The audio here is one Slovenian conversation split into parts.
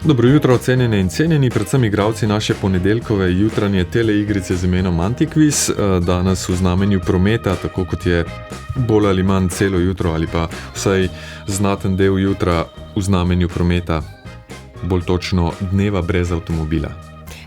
Dobro jutro, cenjene in cenjeni, predvsem igralci naše ponedeljkove jutranje teleigrice z imenom Antikviz. Danes v znamenju prometa, tako kot je bolj ali manj celo jutro ali pa vsaj znaten del jutra v znamenju prometa, bolj točno dneva brez avtomobila.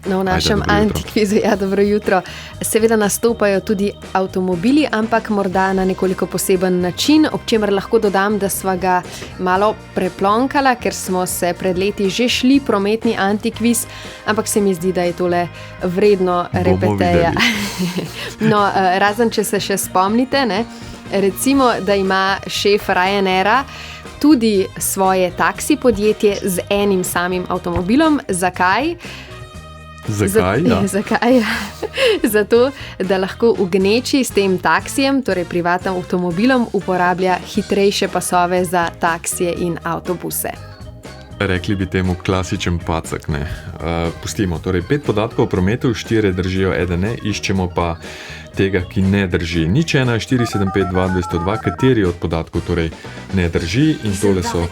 No, v našem Antikvizu, dobro jutro. Seveda nastopajo tudi avtomobili, ampak morda na nekoliko poseben način, ob čemer lahko dodam, da sva ga malo preplonkala, ker smo se pred leti že šli prometni Antikviz, ampak se mi zdi, da je tole vredno repeteja. No, razen če se še spomnite, ne? Recimo, da ima šef Ryanaira tudi svoje taksi podjetje z enim samim avtomobilom. Zakaj? Zakaj? Zakaj? Zato, da lahko v gneči s tem taksijem, torej privatnim avtomobilom, uporablja hitrejše pasove za taksije in avtobuse. Rekli bi temu klasičen pacek, ne. Pustimo, torej 5 podatkov o prometu, 4 držijo, 1 ne, iščemo pa tega, ki ne drži. 01 475 2202, kateri od podatkov torej ne drži, in tole so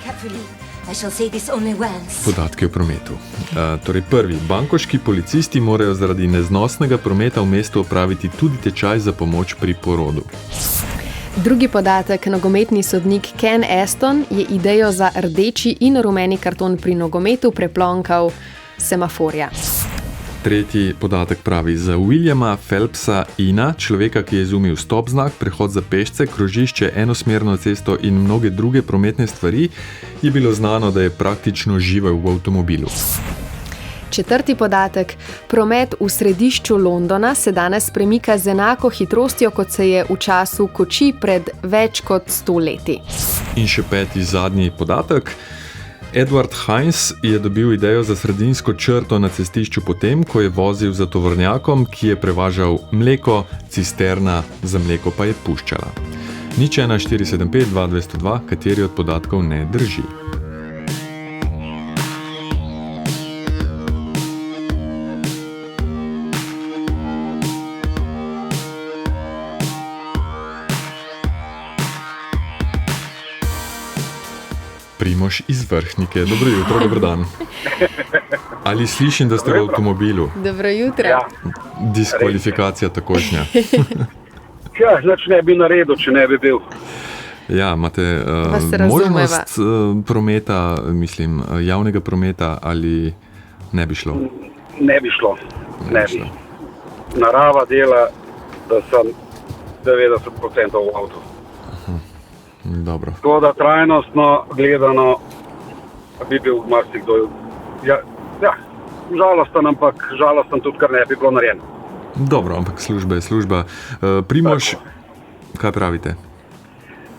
podatki o prometu. Torej prvi, bankoški policisti morajo zaradi neznosnega prometa v mestu opraviti tudi tečaj za pomoč pri porodu. Drugi podatek, nogometni sodnik Ken Aston je idejo za rdeči in rumeni karton pri nogometu preplonkal semaforja. Tretji podatek pravi, za Williama Phelpsa Ina, človeka, ki je izumil stop znak, prehod za pešce, krožišče, enosmerno cesto in mnoge druge prometne stvari, je bilo znano, da je praktično živel v avtomobilu. Četrti podatek, promet v središču Londona se danes premika z enako hitrostjo, kot se je v času koči pred več kot 100 leti. In še peti, zadnji podatek. Edward Heinz je dobil idejo za sredinsko črto na cestišču potem, ko je vozil za tovornjakom, ki je prevažal mleko, cisterna za mleko pa je puščala. 01 475 2202, kateri od podatkov ne drži. Primož iz Vrhnike. Dobro jutro, dober dan. Ali slišim, da ste v avtomobilu? Dobro jutro. Ja. Diskvalifikacija takošnja. Ja, znači ne bi naredil, če ne bi bil. Ja, imate možnost prometa, mislim, javnega prometa ali ne bi šlo? Ne bi šlo. Ne bi. Narava dela, da sem 90% v avtu. Dobro. Tako da trajnostno gledano bi bil marsikdo. Ja, žalosten, ampak žalosten tudi, kar ne bi bilo narejeno. Dobro, ampak služba je služba. Primož, kaj pravite?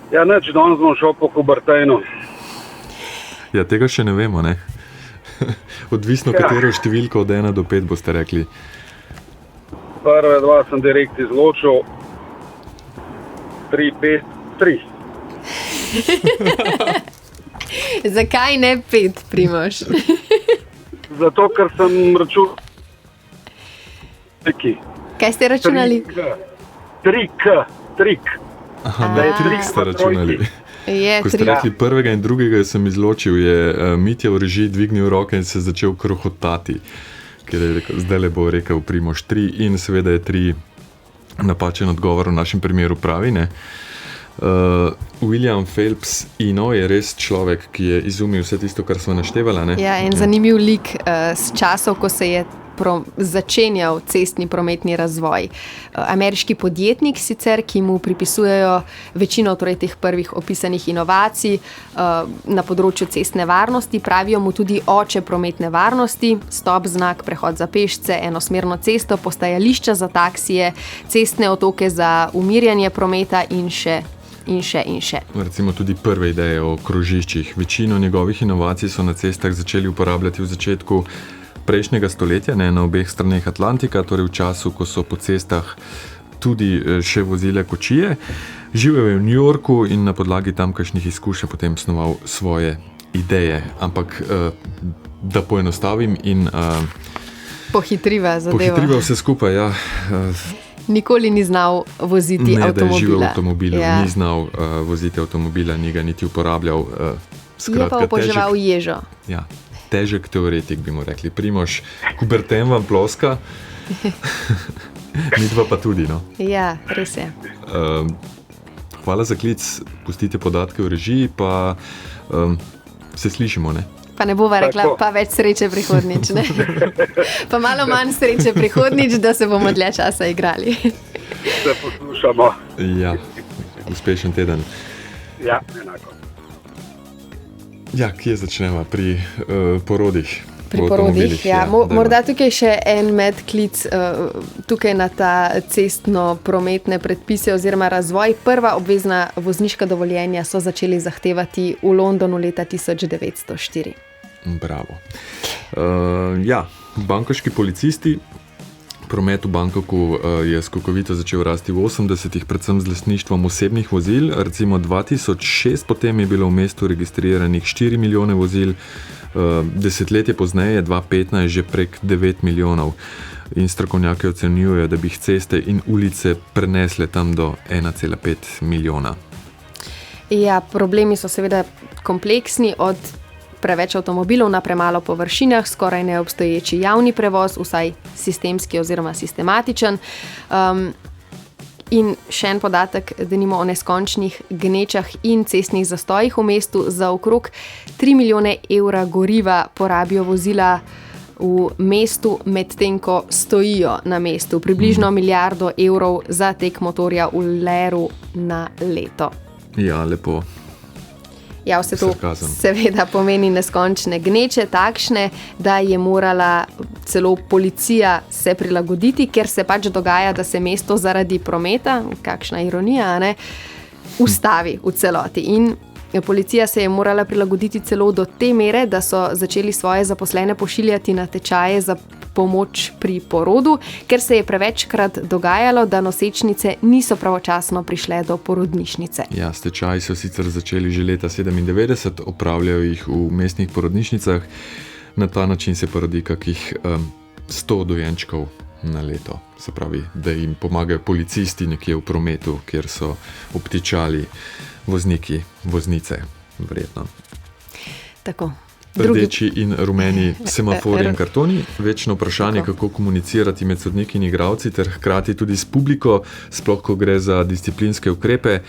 Ja, neč, danes bom šel po Kubertejnu. Ja, tega še ne vemo, ne? Odvisno, katero številko od 1 do 5 boste rekli. Prve 2 sem direkt izločil. 3, 5, 3. Zakaj ne 5, Primož? Zato, ker sem računal. Kaj ste računali? Trik. Aha, trik ste računali. Ko ste rekli prvega in drugega, sem izločil, je Mitja v režiji dvignil roke in se začel krohotati, ker je rekel, zdaj le bo rekel Primož 3 in seveda je 3 napačen odgovor v našem primeru pravi, ne? William Phelps Ino je res človek, ki je izumil vse tisto, kar smo naštevala, ne? Ja, en zanimiv lik s časov, ko se je začenjal cestni prometni razvoj. Ameriški podjetnik sicer, ki mu pripisujejo večino torej teh prvih opisanih inovacij na področju cestne varnosti, pravijo mu tudi oče prometne varnosti, stop znak, prehod za pešce, enosmerno cesto, postajališča za taksije, cestne otoke za umirjanje prometa in še. Recimo tudi prve ideje o krožiščih. Večino njegovih inovacij so na cestah začeli uporabljati v začetku prejšnjega stoletja, ne, na obeh straneh Atlantika, torej v času, ko so po cestah tudi še vozile kočije. Živel je v New Yorku in na podlagi tamkajšnjih izkušenj potem snoval svoje ideje. Ampak da poenostavim in pohitriva zadeva. Pohitriva vse skupaj, ja. Nikoli ni znal voziti avtomobila. Ne, da je živel v avtomobilu, ni znal voziti avtomobila, ni ga niti uporabljal. Je pa oboževal ježo. Ja, težek teoretik, bi mu rekli. Primož, Kuberten vam ploska, midva pa tudi, no. Ja, res je. Hvala za klic, pustite podatke v režiji, pa se slišimo, ne? Pa ne bova rekla, pa več sreče prihodnič, ne? Pa malo manj sreče prihodnič, da se bomo dlje časa igrali. Se poslušamo. Ja, uspešen teden. Ja, enako. Ja, kje začnemo? Pri porodih. Pri porodih, ja. Morda tukaj še en medklic tukaj na ta cestno-prometne predpise oziroma razvoj. Prva obvezna vozniška dovoljenja so začeli zahtevati v Londonu leta 1904. Bravo. Ja, bankovški policisti. Promet v Bangkoku je skokovito začel rasti v 80-ih, predvsem z lastništvom osebnih vozil. Recimo 2006 potem je bilo v mestu registriranih 4 milijone vozil, desetletje pozneje, 2015, že prek 9 milijonov. In strokovnjaki ocenjujejo, da bi jih ceste in ulice prenesle tam do 1,5 milijona. Ja, problemi so seveda kompleksni, od preveč avtomobilov na premalo površinah, skoraj neobstoječi javni prevoz, vsaj sistemski oziroma sistematičen. In še en podatek, denimo o neskončnih gnečah in cestnih zastojih v mestu. Za okrog 3 milijone evra goriva porabijo vozila v mestu, medtem ko stojijo na mestu. Približno milijardo evrov za tek motorja v leru na leto. Ja, lepo. Ja, vse to seveda pomeni neskončne gneče, takšne, da je morala celo policija se prilagoditi, ker se pač dogaja, da se mesto zaradi prometa, kakšna ironija, ne, ustavi v celoti. In policija se je morala prilagoditi celo do te mere, da so začeli svoje zaposlene pošiljati na tečaje za pomoč pri porodu, ker se je prevečkrat dogajalo, da nosečnice niso pravočasno prišle do porodnišnice. Ja, tečaji so sicer začeli že leta 1997, opravljajo jih v mestnih porodnišnicah. Na ta način se porodi kakih 100 dojenčkov na leto. Se pravi, da jim pomagajo policisti nekje v prometu, kjer so obtičali vozniki, voznice, verjetno. Tako. Rdeči in rumeni semafori in kartoni. Večno vprašanje, kako komunicirati med sodniki in igralci ter hkrati tudi s publiko, sploh ko gre za disciplinske ukrepe.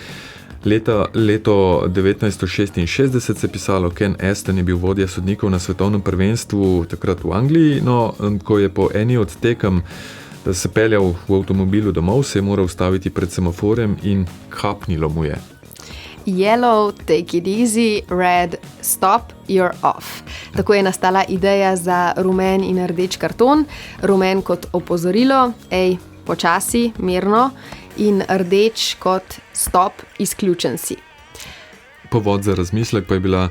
Leto 1966 se je pisalo, Ken Aston je bil vodja sodnikov na svetovnem prvenstvu takrat v Angliji, no, ko je po eni od tekem se peljal v avtomobilu domov, se je moral ustaviti pred semaforjem in kapnilo mu je. Yellow, take it easy, red, stop, you're off. Tako je nastala ideja za rumen in rdeč karton. Rumen kot opozorilo, počasi, mirno, in rdeč kot stop, izključen si. Povod za razmislek pa je bila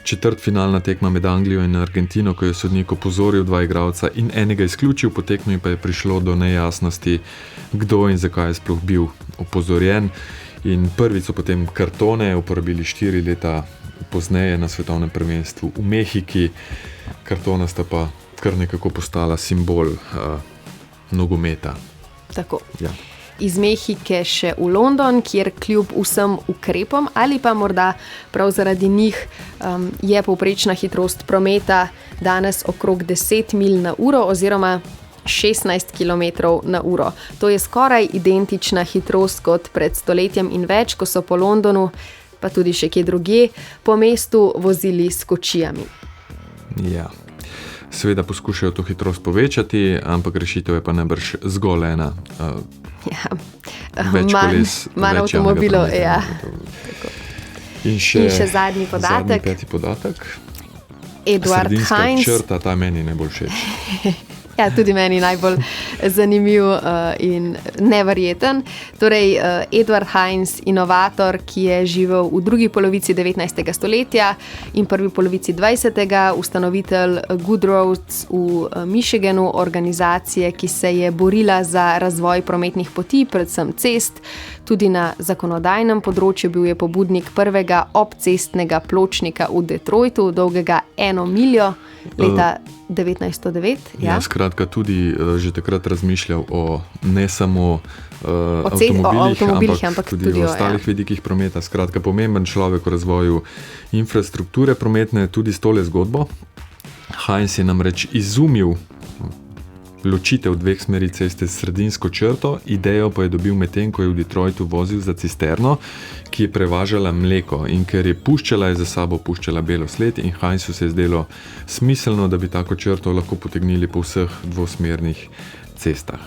četrtfinalna tekma med Anglijo in Argentino, ko je sodnik opozoril 2 igralca in enega izključil, po tekmi pa je prišlo do nejasnosti, kdo in zakaj je sploh bil opozorjen. In prvič so potem kartone uporabili 4 leta pozneje na svetovnem prvenstvu v Mehiki. Kartona sta pa kar nekako postala simbol nogometa. Tako. Ja. Iz Mehike še v London, kjer kljub vsem ukrepom ali pa morda prav zaradi njih je povprečna hitrost prometa danes okrog 10 milj na uro oziroma 16 km na uro. To je skoraj identična hitrost kot pred stoletjem in več, ko so po Londonu, pa tudi še kje drugje, po mestu vozili s kočijami. Ja, seveda poskušajo to hitrost povečati, ampak rešitev je pa najbrž zgolj ena. Več koles, manj avtomobilov. Ja. In še zadnji podatek. Zadnji 5. podatek. Edward Heinz. Sredinska črta, ta meni najbolj všeč. Ja, tudi meni najbolj zanimiv in neverjeten. Torej, Edward Heinz, inovator, ki je živel v drugi polovici 19. stoletja in prvi polovici 20. ustanovitelj Good Roads v Michiganu, organizacije, ki se je borila za razvoj prometnih poti, predvsem cest. Tudi na zakonodajnem področju bil je pobudnik prvega obcestnega pločnika v Detroitu, dolgega 1 miljo, leta 1909. Ja, skratka, tudi že takrat razmišljal o ne samo avtomobilih, ampak tudi o ostalih vidikih prometa. Skratka, pomemben človek v razvoju infrastrukture prometne, tudi s tole zgodbo. Heinz je namreč izumil ločitev dveh smeri ceste s sredinsko črto, idejo pa je dobil medtem, ko je v Detroitu vozil za cisterno, ki je prevažala mleko in ker je puščala, je za sabo puščala belo sled in Heinzu se je zdelo smiselno, da bi tako črto lahko potegnili po vseh dvosmernih cestah.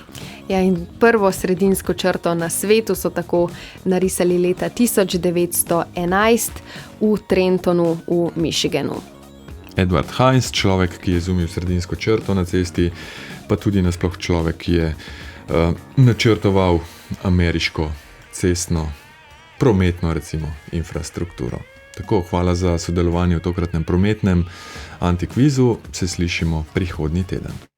Ja, in prvo sredinsko črto na svetu so tako narisali leta 1911 v Trentonu v Michiganu. Edward Heinz, človek, ki je izumil sredinsko črto na cesti, pa tudi nasploh človek, ki je načrtoval ameriško cestno, prometno recimo infrastrukturo. Tako, hvala za sodelovanje v tokratnem prometnem antikvizu, se slišimo prihodnji teden.